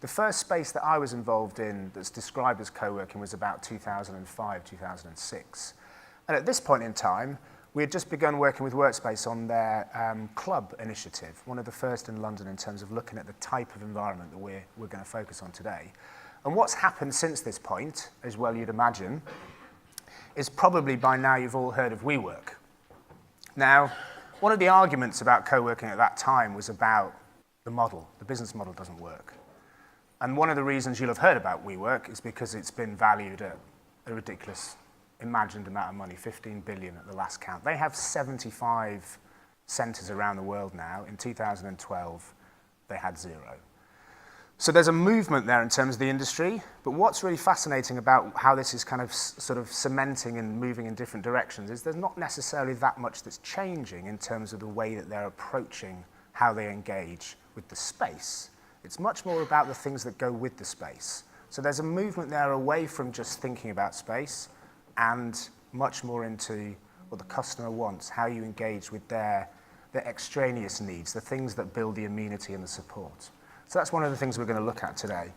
The first space that I was involved in that's described as co-working was about 2005, 2006. And at this point in time, we had just begun working with Workspace on their club initiative, one of the first in London in terms of looking at the type of environment that we're going to focus on today. And what's happened since this point, as well you'd imagine, is probably by now you've all heard of WeWork. Now, one of the arguments about co-working at that time was about the model. The business model doesn't work. And one of the reasons you'll have heard about WeWork is because it's been valued at a ridiculous imagined amount of money, 15 billion at the last count. They have 75 centres around the world now. In 2012, they had 0. So there's a movement there in terms of the industry, but what's really fascinating about how this is kind of sort of cementing and moving in different directions is there's not necessarily that much that's changing in terms of the way that they're approaching how they engage with the space. It's much more about the things that go with the space. So there's a movement there away from just thinking about space and much more into what the customer wants, how you engage with their extraneous needs, the things that build the amenity and the support. So that's one of the things we're going to look at today.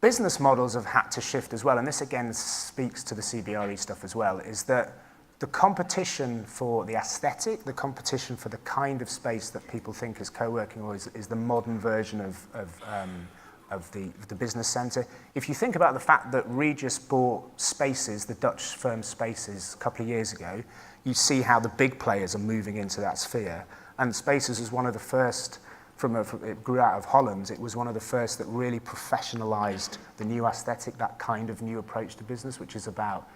Business models have had to shift as well, and this again speaks to the CBRE stuff as well, is that the competition for the aesthetic, the competition for the kind of space that people think is co-working or is the modern version of the business centre. If you think about the fact that Regus bought Spaces, the Dutch firm Spaces, a couple of years ago, you see how the big players are moving into that sphere. And Spaces was one of the first, it grew out of Holland, it was one of the first that really professionalised the new aesthetic, that kind of new approach to business, which is about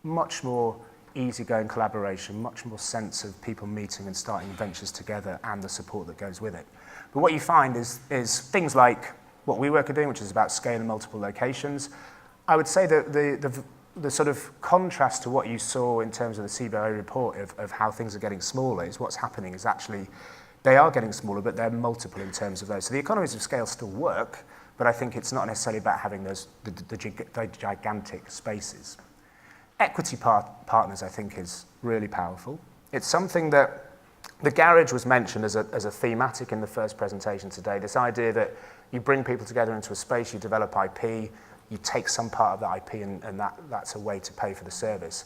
much more easygoing collaboration, much more sense of people meeting and starting ventures together and the support that goes with it. But what you find is things like what WeWork are doing, which is about scale in multiple locations. I would say that the sort of contrast to what you saw in terms of the CBRE report of how things are getting smaller is what's happening is actually they are getting smaller, but they're multiple in terms of those. So the economies of scale still work, but I think it's not necessarily about having the gigantic spaces. Equity partners, I think, is really powerful. It's something that the garage was mentioned as a thematic in the first presentation today, this idea that you bring people together into a space, you develop IP, you take some part of that IP, and that's a way to pay for the service.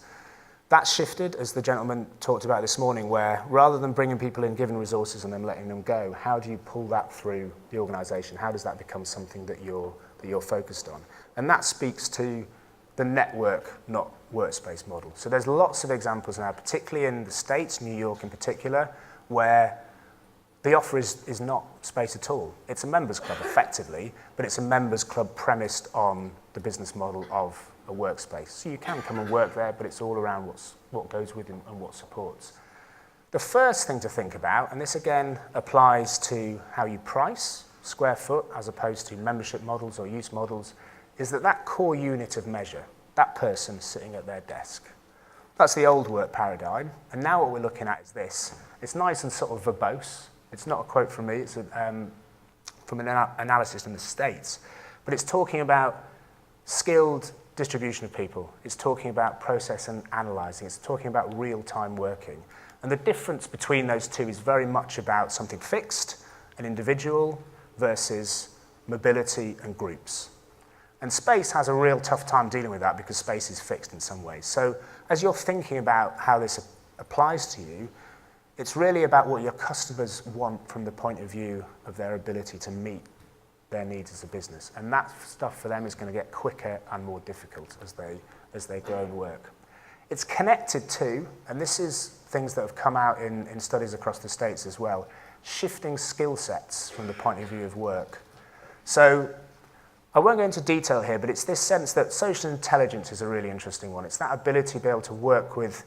That shifted, as the gentleman talked about this morning, where rather than bringing people in, giving resources and then letting them go, how do you pull that through the organisation? How does that become something that you're focused on? And that speaks to the network, not workspace model. So there's lots of examples now, particularly in the States, New York in particular, where the offer is not space at all. It's a members club, effectively, but it's a members club premised on the business model of a workspace. So you can come and work there, but it's all around what goes with it and what supports. The first thing to think about, and this again applies to how you price square foot as opposed to membership models or use models, is that core unit of measure, that person sitting at their desk. That's the old work paradigm, and now what we're looking at is this. It's nice and sort of verbose. It's not a quote from me, it's from an analysis in the States, but it's talking about skilled distribution of people. It's talking about process and analysing. It's talking about real-time working. And the difference between those two is very much about something fixed, an individual, versus mobility and groups. And space has a real tough time dealing with that because space is fixed in some ways. So as you're thinking about how this applies to you, it's really about what your customers want from the point of view of their ability to meet their needs as a business. And that stuff for them is going to get quicker and more difficult as they grow and work. It's connected to, and this is things that have come out in studies across the States as well, shifting skill sets from the point of view of work. So I won't go into detail here, but it's this sense that social intelligence is a really interesting one. It's that ability to be able to work with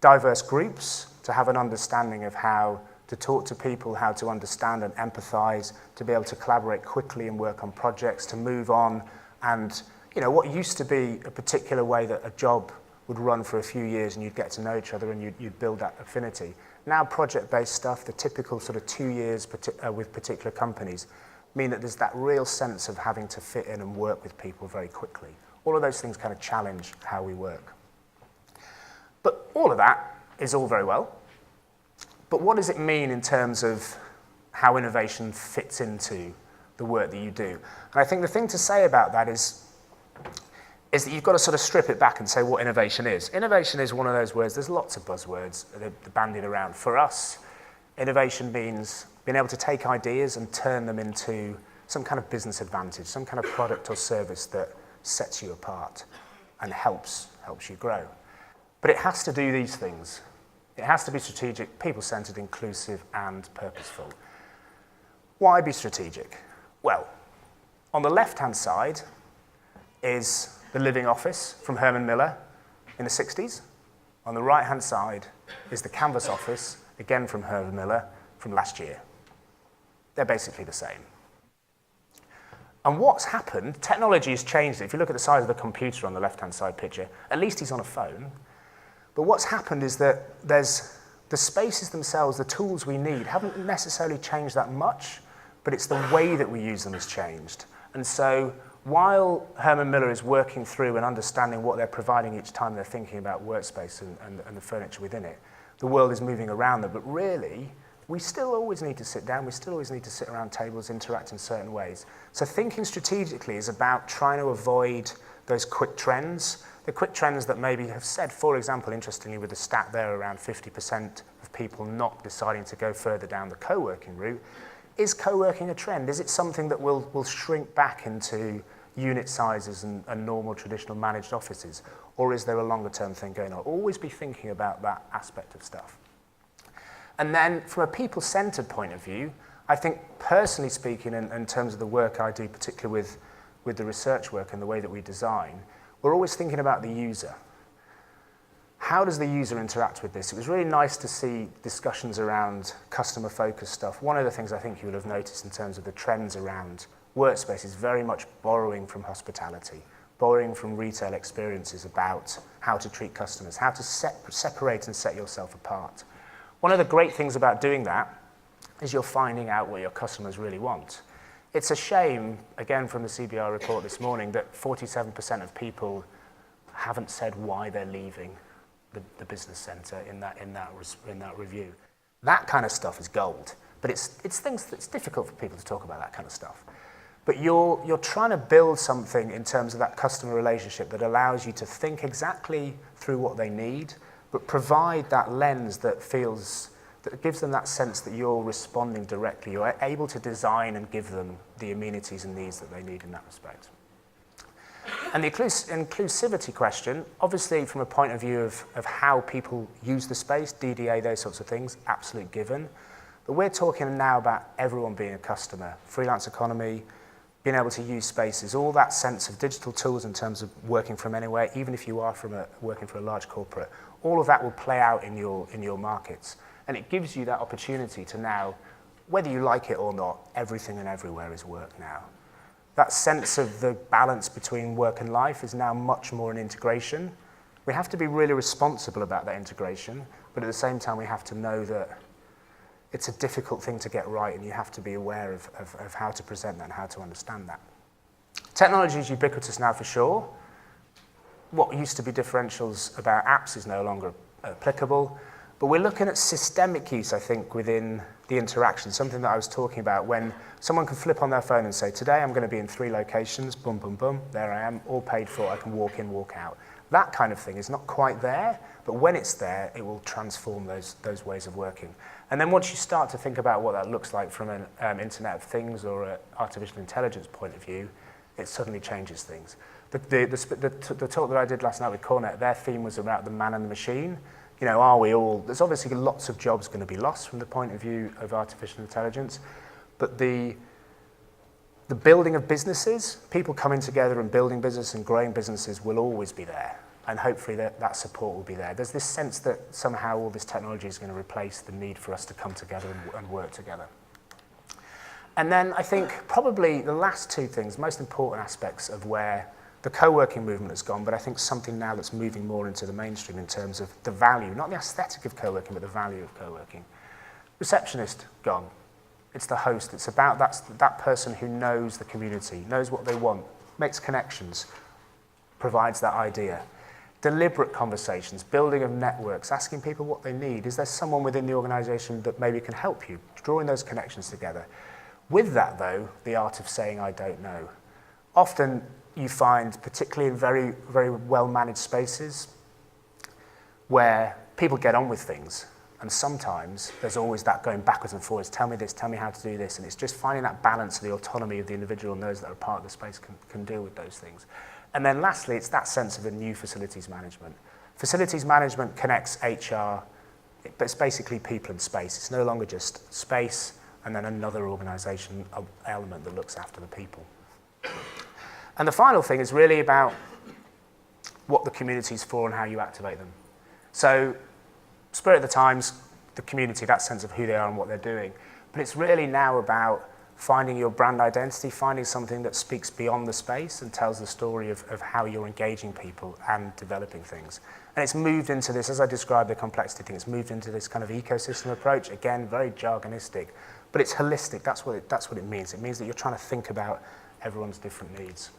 diverse groups, to have an understanding of how to talk to people, how to understand and empathise, to be able to collaborate quickly and work on projects, to move on. And what used to be a particular way that a job would run for a few years and you'd get to know each other and you'd build that affinity. Now project-based stuff, the typical sort of 2 years with particular companies, mean that there's that real sense of having to fit in and work with people very quickly. All of those things kind of challenge how we work. But all of that is all very well. But what does it mean in terms of how innovation fits into the work that you do. And I think the thing to say about that is that you've got to sort of strip it back and say what innovation is. Innovation is one of those words, there's lots of buzzwords that are bandied around. For us, innovation means being able to take ideas and turn them into some kind of business advantage, some kind of product or service that sets you apart and helps you grow. But it has to do these things. It has to be strategic, people-centered, inclusive, and purposeful. Why be strategic? Well, on the left-hand side is the living office from Herman Miller in the 60s. On the right-hand side is the canvas office, again from Herman Miller, from last year. They're basically the same. And what's happened, technology has changed it. If you look at the size of the computer on the left-hand side picture, at least he's on a phone. But what's happened is that the spaces themselves, the tools we need, haven't necessarily changed that much, but it's the way that we use them has changed. And so while Herman Miller is working through and understanding what they're providing each time they're thinking about workspace and the furniture within it, the world is moving around them. But really, we still always need to sit down. We still always need to sit around tables, interact in certain ways. So thinking strategically is about trying to avoid those quick trends. The quick trends that maybe have said, for example, interestingly, with the stat there, around 50% of people not deciding to go further down the co-working route. Is co-working a trend? Is it something that will shrink back into unit sizes and normal traditional managed offices? Or is there a longer term thing going on? Always be thinking about that aspect of stuff. And then from a people-centered point of view, I think personally speaking, in terms of the work I do, particularly with the research work and the way that we design, we're always thinking about the user. How does the user interact with this? It was really nice to see discussions around customer-focused stuff. One of the things I think you will have noticed in terms of the trends around workspace is very much borrowing from hospitality, borrowing from retail experiences about how to treat customers, how to separate and set yourself apart. One of the great things about doing that is you're finding out what your customers really want. It's a shame, again from the CBR report this morning, that 47% of people haven't said why they're leaving the business centre in that review. That kind of stuff is gold, but it's things that's difficult for people to talk about, that kind of stuff. But you're trying to build something in terms of that customer relationship that allows you to think exactly through what they need, but provide that lens that gives them that sense that you're responding directly. You're able to design and give them the amenities and needs that they need in that respect. And the inclusivity question, obviously from a point of view of how people use the space, DDA, those sorts of things, absolute given. But we're talking now about everyone being a customer, freelance economy, being able to use spaces, all that sense of digital tools in terms of working from anywhere, even if you are working for a large corporate, all of that will play out in your markets. And it gives you that opportunity to now, whether you like it or not, everything and everywhere is work now. That sense of the balance between work and life is now much more an integration. We have to be really responsible about that integration, but at the same time we have to know that it's a difficult thing to get right, and you have to be aware of how to present that and how to understand that. Technology is ubiquitous now for sure. What used to be differentials about apps is no longer applicable, but we're looking at systemic use, I think, within the interaction, something that I was talking about when someone can flip on their phone and say, today I'm going to be in 3 locations, boom, boom, boom, there I am, all paid for, I can walk in, walk out. That kind of thing is not quite there, but when it's there, it will transform those ways of working. And then once you start to think about what that looks like from an Internet of Things or an artificial intelligence point of view, it suddenly changes things. The talk that I did last night with Cornet, their theme was about the man and the machine. You know, there's obviously lots of jobs going to be lost from the point of view of artificial intelligence, but the building of businesses, people coming together and building business and growing businesses will always be there, and hopefully that support will be there. There's this sense that somehow all this technology is going to replace the need for us to come together and work together. And then I think probably the last 2 things, most important aspects of where the co-working movement has gone, but I think something now that's moving more into the mainstream in terms of the value, not the aesthetic of co-working, but the value of co-working. Receptionist, gone. It's the host. It's about that person who knows the community, knows what they want, makes connections, provides that idea. Deliberate conversations, building of networks, asking people what they need. Is there someone within the organisation that maybe can help you, drawing those connections together? With that, though, the art of saying I don't know. Often you find, particularly in very, very well-managed spaces, where people get on with things, and sometimes there's always that going backwards and forwards, tell me this, tell me how to do this, and it's just finding that balance of the autonomy of the individual and those that are part of the space can deal with those things. And then lastly, it's that sense of a new facilities management. Facilities management connects HR, but it's basically people and space. It's no longer just space and then another organisation element that looks after the people. And the final thing is really about what the community's for and how you activate them. So, Spirit of the Times, the community, that sense of who they are and what they're doing. But it's really now about finding your brand identity, finding something that speaks beyond the space and tells the story of how you're engaging people and developing things. And it's moved into this, as I described the complexity thing, it's moved into this kind of ecosystem approach, again, very jargonistic, but it's holistic, that's what it means. It means that you're trying to think about everyone's different needs.